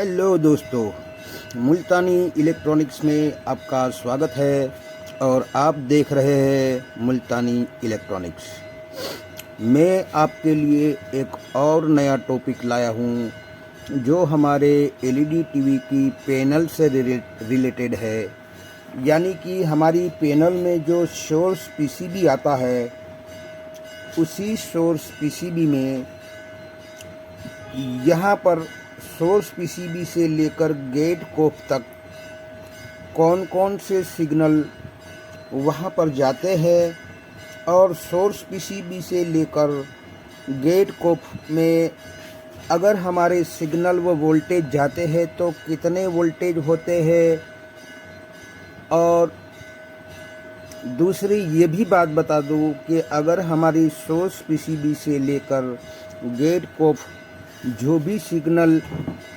Hello दोस्तों, मुल्तानी electronics में आपका स्वागत है और आप देख रहे हैं मुल्तानी इलेक्ट्रॉनिक्स। मैं आपके लिए एक और नया टॉपिक लाया हूं जो हमारे एलईडी टीवी की पैनल से रिलेटेड है। यानी कि हमारी पैनल में जो सोर्स पीसीबी आता है, उसी सोर्स पीसीबी में यहाँ पर सोर्स पीसीबी से लेकर गेट कोफ तक कौन कौन से सिग्नल वहाँ पर जाते हैं और सोर्स पीसीबी से लेकर गेट कोफ में अगर हमारे सिग्नल व वोल्टेज जाते हैं तो कितने वोल्टेज होते हैं। और दूसरी ये भी बात बता दूँ कि अगर हमारी सोर्स पीसीबी से लेकर गेट कोफ जो भी सिग्नल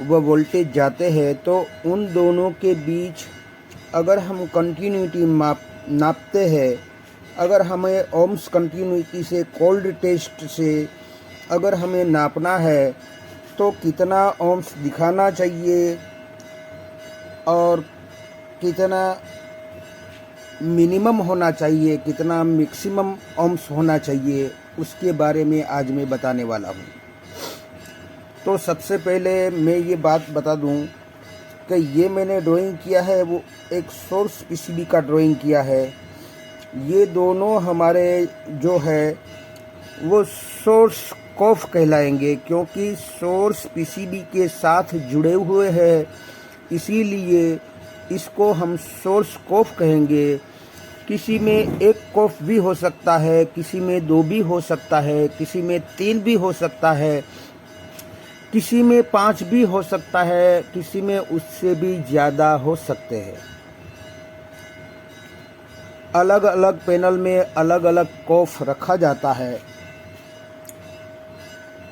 व वोल्टेज जाते हैं तो उन दोनों के बीच अगर हम कंटिन्यूटी नापते हैं, अगर हमें ओम्स कंटिन्यूटी से कोल्ड टेस्ट से अगर हमें नापना है तो कितना ओम्स दिखाना चाहिए और कितना मिनिमम होना चाहिए, कितना मैक्सिमम ओम्स होना चाहिए, उसके बारे में आज मैं बताने वाला हूँ। तो सबसे पहले मैं ये बात बता दूं कि ये मैंने ड्राइंग किया है वो एक सोर्स पीसीबी का ड्राइंग किया है। ये दोनों हमारे जो है वो सोर्स कोफ कहलाएंगे क्योंकि सोर्स पीसीबी के साथ जुड़े हुए हैं, इसीलिए इसको हम सोर्स कोफ कहेंगे। किसी में एक कोफ भी हो सकता है, किसी में दो भी हो सकता है, किसी में तीन भी हो सकता है, किसी में 5 भी हो सकता है, किसी में उससे भी ज़्यादा हो सकते हैं। अलग अलग पैनल में अलग अलग कोफ रखा जाता है।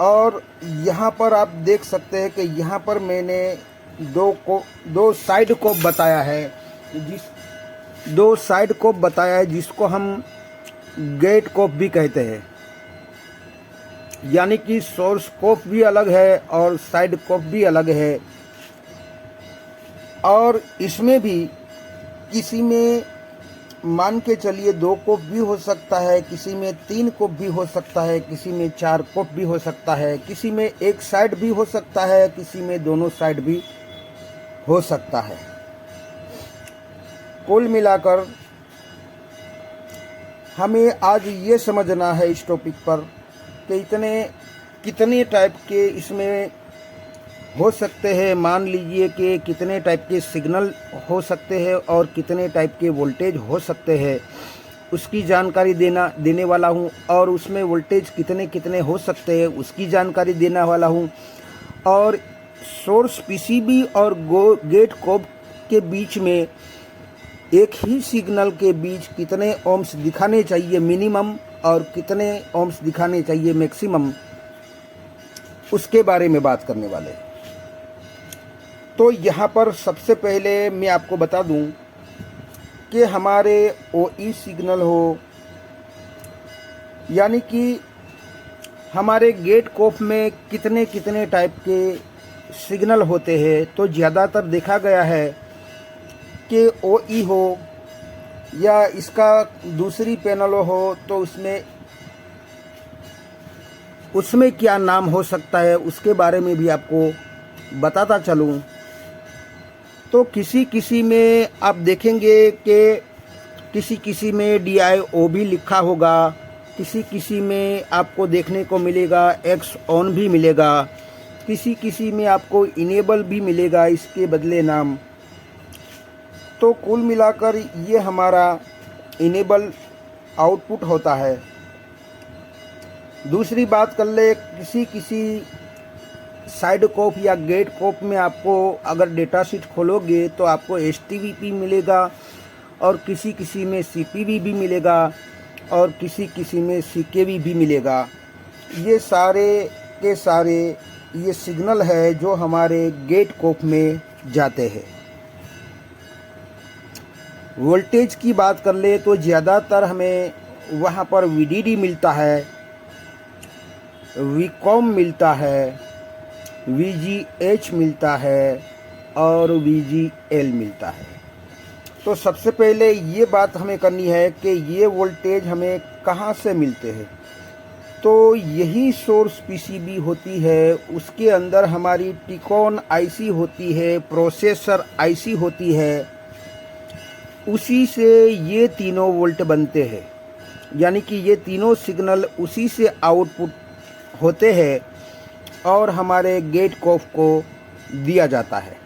और यहाँ पर आप देख सकते हैं कि यहाँ पर मैंने दो साइड कोफ बताया है, दो साइड कोफ बताया है जिसको हम गेट कोफ भी कहते हैं। यानी कि सोर्स कोफ भी अलग है और साइड कोफ भी अलग है। और इसमें भी किसी में मान के चलिए 2 कोफ भी हो सकता है, किसी में 3 कोफ भी हो सकता है, किसी में 4 कोफ भी हो सकता है, किसी में एक साइड भी हो सकता है, किसी में दोनों साइड भी हो सकता है। कुल मिलाकर हमें आज ये समझना है इस टॉपिक पर कि कितने टाइप के इसमें हो सकते हैं। मान लीजिए कि कितने टाइप के सिग्नल हो सकते हैं और कितने टाइप के वोल्टेज हो सकते हैं, उसकी जानकारी देने वाला हूं। और उसमें वोल्टेज कितने कितने हो सकते हैं उसकी जानकारी देने वाला हूं। और सोर्स पीसीबी और गेट कोफ के बीच में एक ही सिग्नल के बीच कितने ओम्स दिखाने चाहिए मिनिमम और कितने ओम्स दिखाने चाहिए मैक्सिमम, उसके बारे में बात करने वाले। तो यहाँ पर सबसे पहले मैं आपको बता दूं कि हमारे ओई सिग्नल हो, यानी कि हमारे गेट कोफ में कितने कितने टाइप के सिग्नल होते हैं। तो ज़्यादातर देखा गया है कि ओई हो या इसका दूसरी पैनल हो तो उसमें क्या नाम हो सकता है उसके बारे में भी आपको बताता चलूं। तो किसी में आप देखेंगे कि किसी में DIO भी लिखा होगा, किसी में आपको देखने को मिलेगा एक्स ऑन भी मिलेगा, किसी में आपको इनेबल भी मिलेगा इसके बदले नाम। तो कुल मिलाकर ये हमारा इनेबल आउटपुट होता है। दूसरी बात कर ले, किसी साइड कोफ या गेट कोफ में आपको अगर डेटा शीट खोलोगे तो आपको STVP मिलेगा और किसी में CPV भी मिलेगा और किसी में CKV भी मिलेगा। ये सारे के सारे ये सिग्नल है जो हमारे गेट कोफ में जाते हैं। वोल्टेज की बात कर ले तो ज़्यादातर हमें वहाँ पर VDD मिलता है, VCOM मिलता है, VGH मिलता है और VGL मिलता है। तो सबसे पहले ये बात हमें करनी है कि ये वोल्टेज हमें कहाँ से मिलते हैं। तो यही सोर्स पीसीबी होती है, उसके अंदर हमारी टिकॉन आईसी होती है, प्रोसेसर आईसी होती है, उसी से ये तीनों वोल्ट बनते हैं। यानी कि ये तीनों सिग्नल उसी से आउटपुट होते हैं और हमारे गेट कोफ को दिया जाता है।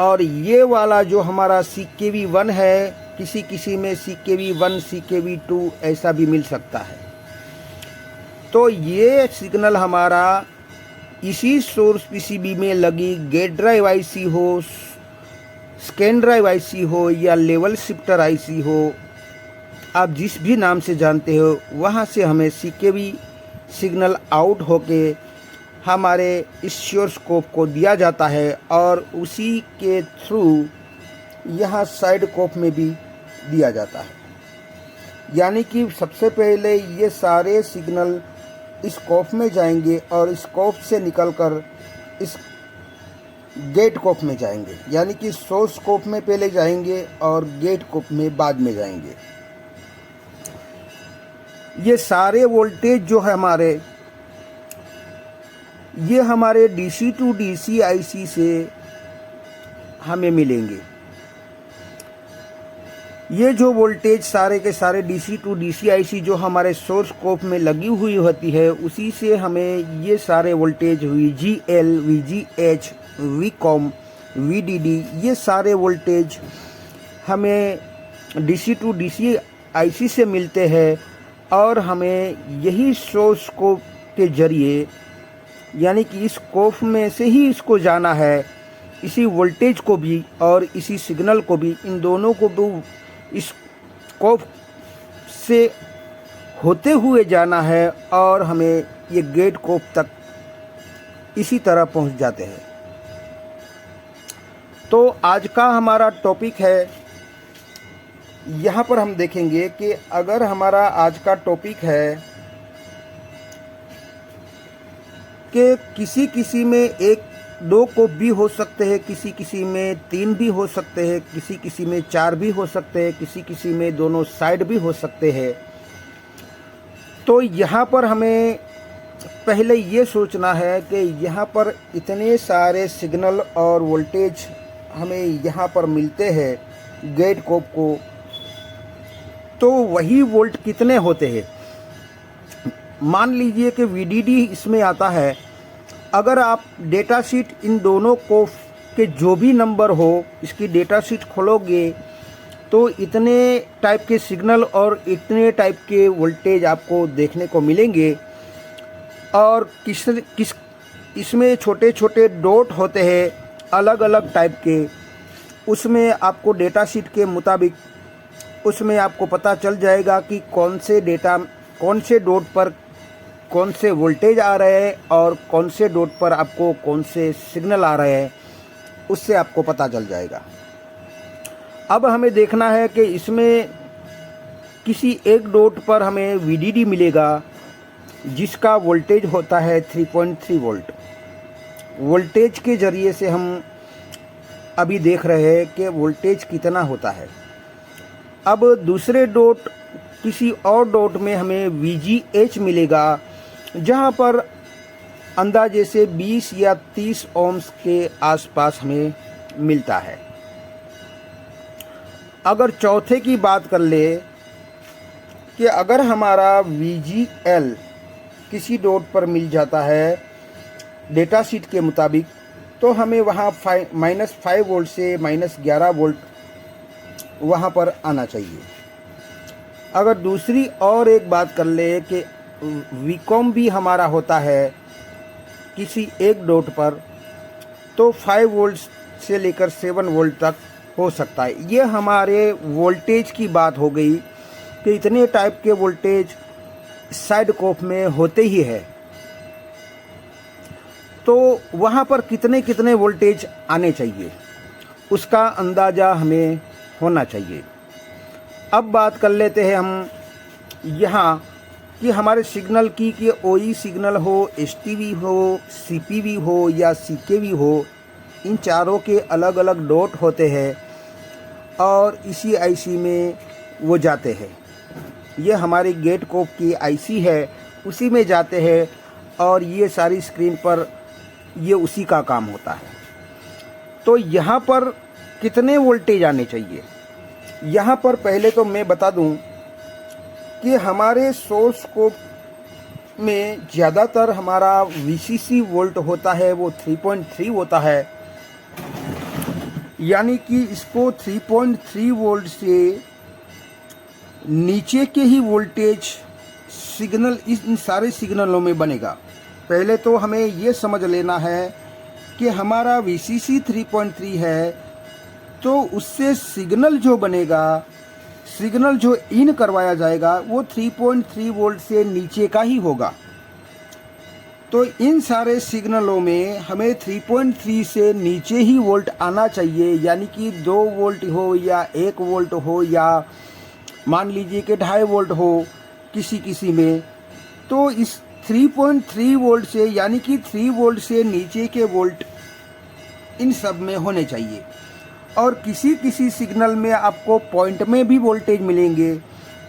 और ये वाला जो हमारा CKV1 है, किसी में CKV1 CKV2 ऐसा भी मिल सकता है। तो ये सिग्नल हमारा इसी सोर्स पीसीबी में लगी गेट ड्राइव आईसी हो, स्कैन ड्राइव आईसी हो या लेवल शिफ्टर आईसी हो, आप जिस भी नाम से जानते हो, वहाँ से हमें CKV सिग्नल आउट होके हमारे इस सोर्सस्कोप को दिया जाता है और उसी के थ्रू यहाँ साइड कोप में भी दिया जाता है। यानी कि सबसे पहले ये सारे सिग्नल इस कोप में जाएंगे और इस कोप से निकलकर इस गेट कोप में जाएंगे। यानी कि सोर्स कोप में पहले जाएंगे और गेट कोप में बाद में जाएंगे। ये सारे वोल्टेज जो है ये हमारे DC टू DC आईसी से हमें मिलेंगे। ये जो वोल्टेज सारे के सारे DC टू DC आईसी जो हमारे सोर्स कोप में लगी हुई होती है, उसी से हमें ये सारे voltage VGL, VGH, VCOM, VDD ये सारे वोल्टेज हमें DC टू DC आईसी से मिलते हैं और हमें यही सोर्स कोप के जरिए, यानी कि इस कोफ में से ही इसको जाना है, इसी वोल्टेज को भी और इसी सिग्नल को भी, इन दोनों को भी इस कोफ से होते हुए जाना है और हमें ये गेट कोफ तक इसी तरह पहुंच जाते हैं। तो आज का हमारा टॉपिक है, यहाँ पर हम देखेंगे कि अगर हमारा आज का टॉपिक है कि किसी में 1-2 कोप भी हो सकते हैं, किसी में 3 भी हो सकते हैं, किसी में 4 भी हो सकते हैं, किसी में दोनों साइड भी हो सकते हैं। तो यहाँ पर हमें पहले ये सोचना है कि यहाँ पर इतने सारे सिग्नल और वोल्टेज हमें यहाँ पर मिलते हैं गेट कोप को, तो वही वोल्ट कितने होते हैं। मान लीजिए कि VDD इसमें आता है। अगर आप डेटा शीट इन दोनों कोफ के जो भी नंबर हो, इसकी डेटा शीट खोलोगे तो इतने टाइप के सिग्नल और इतने टाइप के वोल्टेज आपको देखने को मिलेंगे। और किस इसमें छोटे छोटे डॉट होते हैं अलग अलग टाइप के, उसमें आपको डेटा शीट के मुताबिक उसमें आपको पता चल जाएगा कि कौन से डॉट पर कौन से वोल्टेज आ रहे हैं और कौन से डॉट पर आपको कौन से सिग्नल आ रहे हैं, उससे आपको पता चल जाएगा। अब हमें देखना है कि इसमें किसी एक डॉट पर हमें VDD मिलेगा जिसका वोल्टेज होता है 3.3 वोल्ट। वोल्टेज के ज़रिए से हम अभी देख रहे हैं कि वोल्टेज कितना होता है। अब दूसरे डॉट किसी और डॉट में हमें VGH मिलेगा जहां पर अंदाजे से 20 या 30 ओम्स के आसपास हमें मिलता है। अगर चौथे की बात कर ले कि अगर हमारा VGL किसी डॉट पर मिल जाता है डेटा शीट के मुताबिक, तो हमें वहाँ -5 वोल्ट से -11 वोल्ट वहाँ पर आना चाहिए। अगर दूसरी और एक बात कर ले कि VCOM भी हमारा होता है किसी एक डॉट पर, तो 5 वोल्ट से लेकर 7 वोल्ट तक हो सकता है। ये हमारे वोल्टेज की बात हो गई कि इतने टाइप के वोल्टेज साइड कोप में होते ही है। तो वहाँ पर कितने वोल्टेज आने चाहिए उसका अंदाज़ा हमें होना चाहिए। अब बात कर लेते हैं हम यहाँ कि हमारे सिग्नल की कि ओई सिग्नल हो, एसटीवी हो, सीपीवी हो या सीकेवी हो, इन चारों के अलग अलग डॉट होते हैं और इसी आईसी में वो जाते हैं। ये हमारी गेट कोप की आईसी है, उसी में जाते हैं और ये सारी स्क्रीन पर ये उसी का काम होता है। तो यहाँ पर कितने वोल्टेज आने चाहिए, यहाँ पर पहले तो मैं बता दूं कि हमारे सोर्स कोप में ज़्यादातर हमारा VCC वोल्ट होता है, वो 3.3 होता है। यानी कि इसको 3.3 वोल्ट से नीचे के ही वोल्टेज सिग्नल इन सारे सिग्नलों में बनेगा। पहले तो हमें ये समझ लेना है कि हमारा VCC 3.3 है, तो उससे सिग्नल जो बनेगा, सिग्नल जो इन करवाया जाएगा वो 3.3 वोल्ट से नीचे का ही होगा। तो इन सारे सिग्नलों में हमें 3.3 से नीचे ही वोल्ट आना चाहिए, यानी कि 2 वोल्ट हो या 1 वोल्ट हो या मान लीजिए कि 2.5 वोल्ट हो किसी किसी में। तो इस 3.3 वोल्ट से यानी कि 3 वोल्ट से नीचे के वोल्ट इन सब में होने चाहिए। और किसी किसी सिग्नल में आपको पॉइंट में भी वोल्टेज मिलेंगे,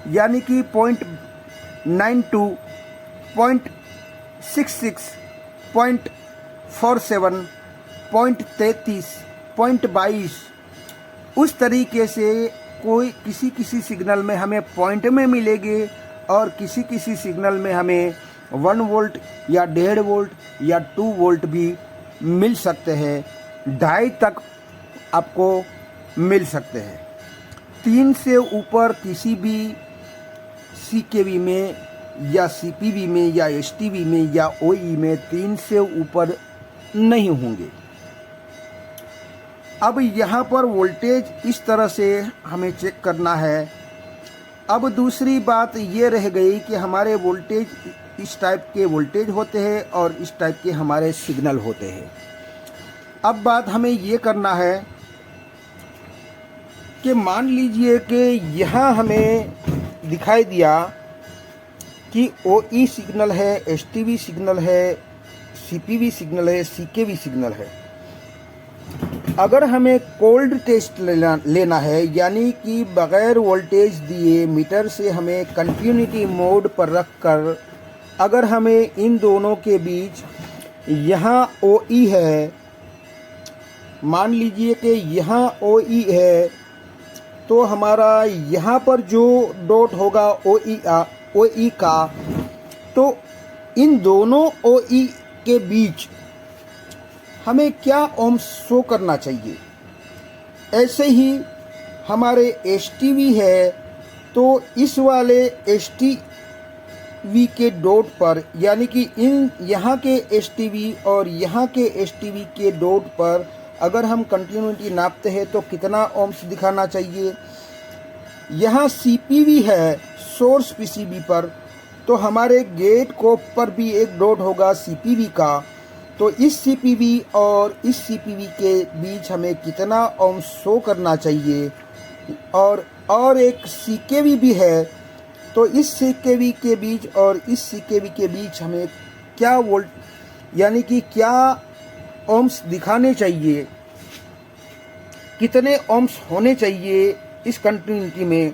यानी कि 0.92, 0.66, 0.47, 0.33, 0.22 उस तरीके से कोई किसी किसी सिग्नल में हमें पॉइंट में मिलेंगे और किसी किसी सिग्नल में हमें 1 वोल्ट या 1.5 वोल्ट या 2 वोल्ट भी मिल सकते हैं, 2.5 तक आपको मिल सकते हैं। 3 से ऊपर किसी भी सीकेवी में या सीपीवी में या एसटीवी में या ओई में 3 से ऊपर नहीं होंगे। अब यहाँ पर वोल्टेज इस तरह से हमें चेक करना है। अब दूसरी बात ये रह गई कि हमारे वोल्टेज इस टाइप के वोल्टेज होते हैं और इस टाइप के हमारे सिग्नल होते हैं। अब बात हमें ये करना है कि मान लीजिए कि यहाँ हमें दिखाई दिया कि ओई सिग्नल है, एसटीवी सिग्नल है, सीपीवी सिग्नल है, सीकेवी सिग्नल है। अगर हमें कोल्ड टेस्ट लेना है, यानी कि बग़ैर वोल्टेज दिए मीटर से हमें कंटिन्यूटी मोड पर रखकर अगर हमें इन दोनों के बीच यहाँ ओई है, मान लीजिए कि यहाँ ओई है, तो हमारा यहाँ पर जो डॉट होगा ओई का, तो इन दोनों ओई के बीच हमें क्या ओम्स शो करना चाहिए। ऐसे ही हमारे एसटीवी है, तो इस वाले एसटीवी के डॉट पर, यानी कि इन यहाँ के एसटीवी और यहाँ के एसटीवी के डॉट पर अगर हम कंटिन्यूटी नापते हैं तो कितना ओम्स दिखाना चाहिए। यहाँ सीपीवी है सोर्स पीसीबी पर, तो हमारे गेट कोप पर भी एक डॉट होगा सीपीवी का, तो इस सीपीवी और इस सीपीवी के बीच हमें कितना ओम्स शो करना चाहिए। और एक सीकेवी भी है, तो इस सीकेवी के बीच और इस सीकेवी के बीच हमें क्या वोल्ट यानी कि क्या ओम्स दिखाने चाहिए, कितने ओम्स होने चाहिए इस कंटिन्यूटी में,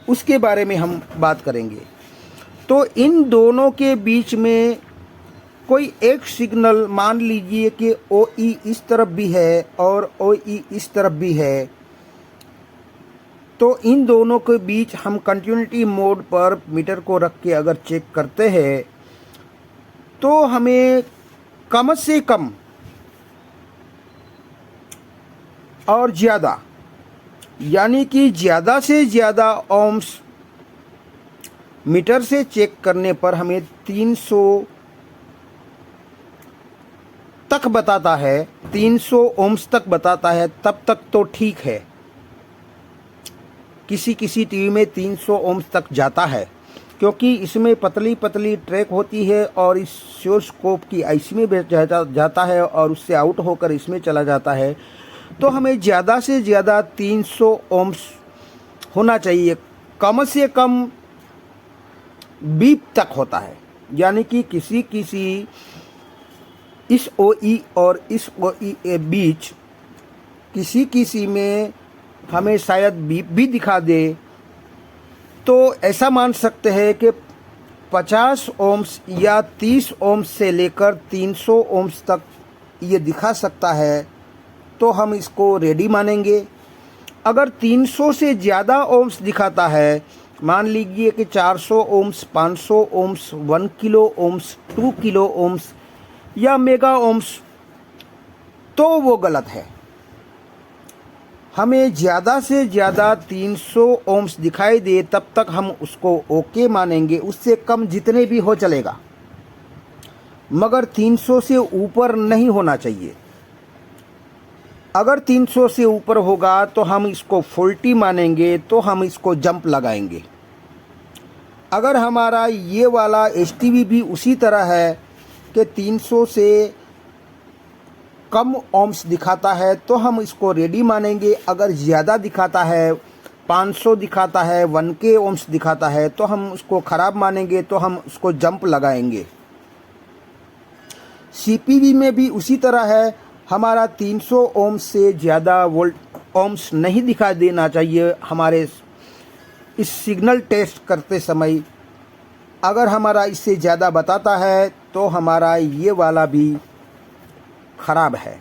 उसके बारे में हम बात करेंगे। तो इन दोनों के बीच में कोई एक सिग्नल मान लीजिए कि ओई इस तरफ भी है और ओई इस तरफ भी है, तो इन दोनों के बीच हम कंटिन्यूटी मोड पर मीटर को रख के अगर चेक करते हैं तो हमें कम से कम और ज़्यादा, यानी कि ज़्यादा से ज़्यादा ओम्स मीटर से चेक करने पर हमें 300 तक बताता है, 300 ओम्स तक बताता है, तब तक तो ठीक है। किसी किसी टीवी में 300 ओम्स तक जाता है, क्योंकि इसमें पतली पतली ट्रैक होती है और इस सोर्सस्कोप की आईसी में जाता है और उससे आउट होकर इसमें चला जाता है। तो हमें ज़्यादा से ज़्यादा 300 ओम्स होना चाहिए, कम से कम बीप तक होता है, यानी कि किसी किसी इस OE और इस OE के बीच किसी किसी में हमें शायद बीप भी दिखा दे, तो ऐसा मान सकते हैं कि 50 ओम्स या 30 ओम्स से लेकर 300 ओम्स तक ये दिखा सकता है, तो हम इसको रेडी मानेंगे। अगर 300 से ज़्यादा ओम्स दिखाता है, मान लीजिए कि 400 ohms, 500 ohms, 1 kilo ohms, 2 kilo ohms या मेगा ओम्स, तो वो गलत है। हमें ज़्यादा से ज़्यादा 300 ओम्स दिखाई दे तब तक हम उसको ओके मानेंगे, उससे कम जितने भी हो चलेगा, मगर 300 से ऊपर नहीं होना चाहिए। अगर 300 से ऊपर होगा तो हम इसको फॉल्टी मानेंगे, तो हम इसको जंप लगाएंगे। अगर हमारा ये वाला STV भी उसी तरह है कि 300 से कम ओम्स दिखाता है तो हम इसको रेडी मानेंगे। अगर ज़्यादा दिखाता है, 500 दिखाता है, 1K ओम्स दिखाता है, तो हम उसको ख़राब मानेंगे, तो हम उसको जंप लगाएंगे। CPV में भी उसी तरह है। हमारा 300 ओम्स से ज़्यादा वोल्ट ओम्स नहीं दिखाई देना चाहिए हमारे इस सिग्नल टेस्ट करते समय। अगर हमारा इससे ज़्यादा बताता है तो हमारा ये वाला भी ख़राब है,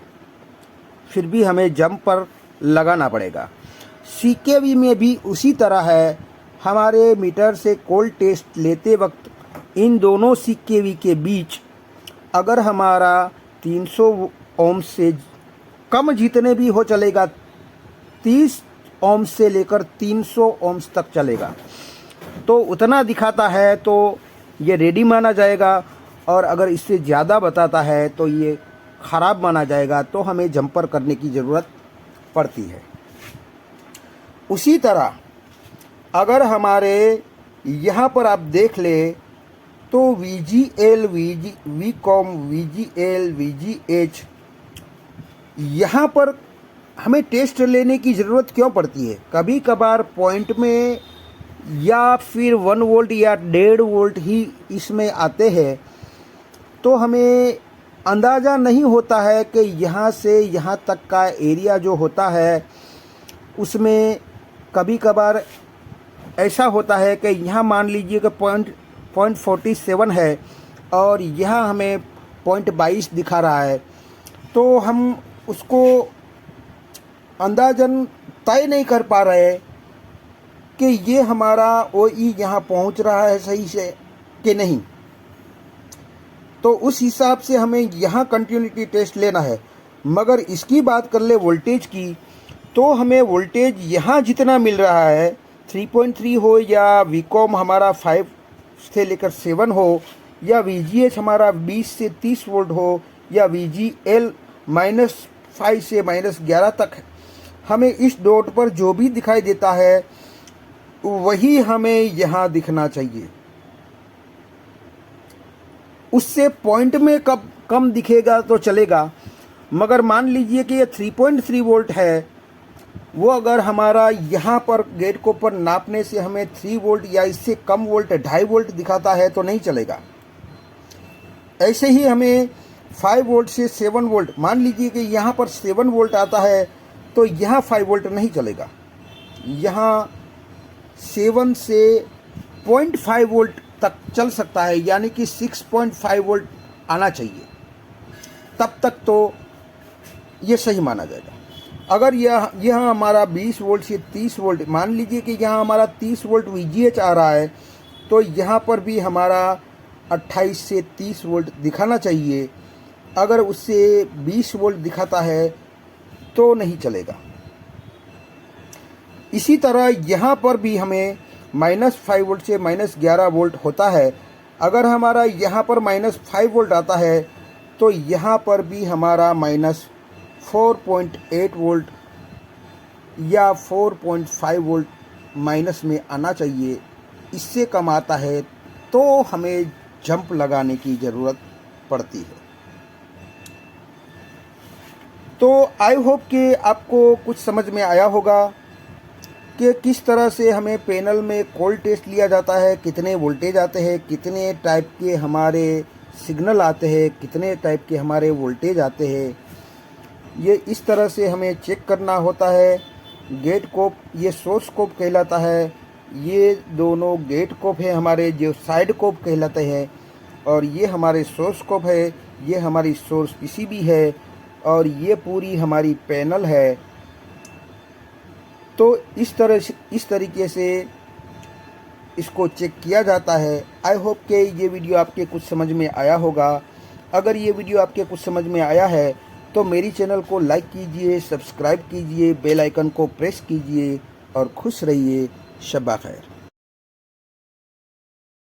फिर भी हमें जंप पर लगाना पड़ेगा। CKV में भी उसी तरह है। हमारे मीटर से कोल्ड टेस्ट लेते वक्त इन दोनों CKV के बीच अगर हमारा 300 ओम्स से कम जितने भी हो चलेगा, 30 ओम्स से लेकर 300 ओम्स तक चलेगा, तो उतना दिखाता है तो ये रेडी माना जाएगा। और अगर इससे ज़्यादा बताता है तो ये ख़राब माना जाएगा, तो हमें जंपर करने की ज़रूरत पड़ती है। उसी तरह अगर हमारे यहाँ पर आप देख ले तो VGL, VCOM, VGL, VGH, यहाँ पर हमें टेस्ट लेने की ज़रूरत क्यों पड़ती है? कभी कभार पॉइंट में या फिर 1 वोल्ट या 1.5 वोल्ट ही इसमें आते हैं, तो हमें अंदाज़ा नहीं होता है कि यहाँ से यहाँ तक का एरिया जो होता है उसमें कभी कभार ऐसा होता है कि यहाँ मान लीजिए कि पॉइंट 47 है और यहाँ हमें 0.22 दिखा रहा है, तो हम उसको अंदाजन तय नहीं कर पा रहे कि ये हमारा OE यहाँ पहुँच रहा है सही से कि नहीं। तो उस हिसाब से हमें यहाँ कंटिन्यूटी टेस्ट लेना है। मगर इसकी बात कर ले वोल्टेज की, तो हमें वोल्टेज यहाँ जितना मिल रहा है 3.3 हो या VCOM हमारा 5 से लेकर 7 हो या VGH हमारा 20 से 30 वोल्ट हो या VGL -5 से -11 तक है, हमें इस डॉट पर जो भी दिखाई देता है वही हमें यहाँ दिखना चाहिए। उससे पॉइंट में कम दिखेगा तो चलेगा, मगर मान लीजिए कि ये 3.3 वोल्ट है, वो अगर हमारा यहाँ पर गेट को पर नापने से हमें 3 वोल्ट या इससे कम वोल्ट 2.5 वोल्ट दिखाता है तो नहीं चलेगा। ऐसे ही हमें 5 वोल्ट से 7 वोल्ट, मान लीजिए कि यहाँ पर 7 वोल्ट आता है तो यहाँ 5 वोल्ट नहीं चलेगा, यहाँ 7 से 0.5 वोल्ट तक चल सकता है, यानी कि 6.5 वोल्ट आना चाहिए, तब तक तो ये सही माना जाएगा। अगर यहाँ हमारा 20 वोल्ट से 30 वोल्ट, मान लीजिए कि यहाँ हमारा 30 वोल्ट VGH आ रहा है, तो यहाँ पर भी हमारा 28 से 30 वोल्ट दिखाना चाहिए। अगर उससे 20 वोल्ट दिखाता है तो नहीं चलेगा। इसी तरह यहाँ पर भी हमें -5 वोल्ट से -11 वोल्ट होता है। अगर हमारा यहाँ पर -5 वोल्ट आता है तो यहाँ पर भी हमारा -4.8 वोल्ट या 4.5 वोल्ट माइनस में आना चाहिए। इससे कम आता है तो हमें जंप लगाने की ज़रूरत पड़ती है। तो आई होप कि आपको कुछ समझ में आया होगा। कि किस तरह से हमें पैनल में कोल्ड टेस्ट लिया जाता है, कितने वोल्टेज आते हैं, कितने टाइप के हमारे सिग्नल आते हैं, कितने टाइप के हमारे वोल्टेज आते हैं, ये इस तरह से हमें चेक करना होता है। गेट कोप ये सोर्स कोप कहलाता है, ये दोनों गेट कोप है हमारे जो साइड कोप कहलाते हैं, और ये हमारे सोर्स कोप है, ये हमारी सोर्स पीसीबी है, और ये पूरी हमारी पैनल है। तो इस तरीके से इसको चेक किया जाता है। आई होप कि ये वीडियो आपके कुछ समझ में आया होगा। अगर ये वीडियो आपके कुछ समझ में आया है तो मेरी चैनल को लाइक कीजिए, सब्सक्राइब कीजिए, बेल आइकन को प्रेस कीजिए और खुश रहिए। शब्बा खैर।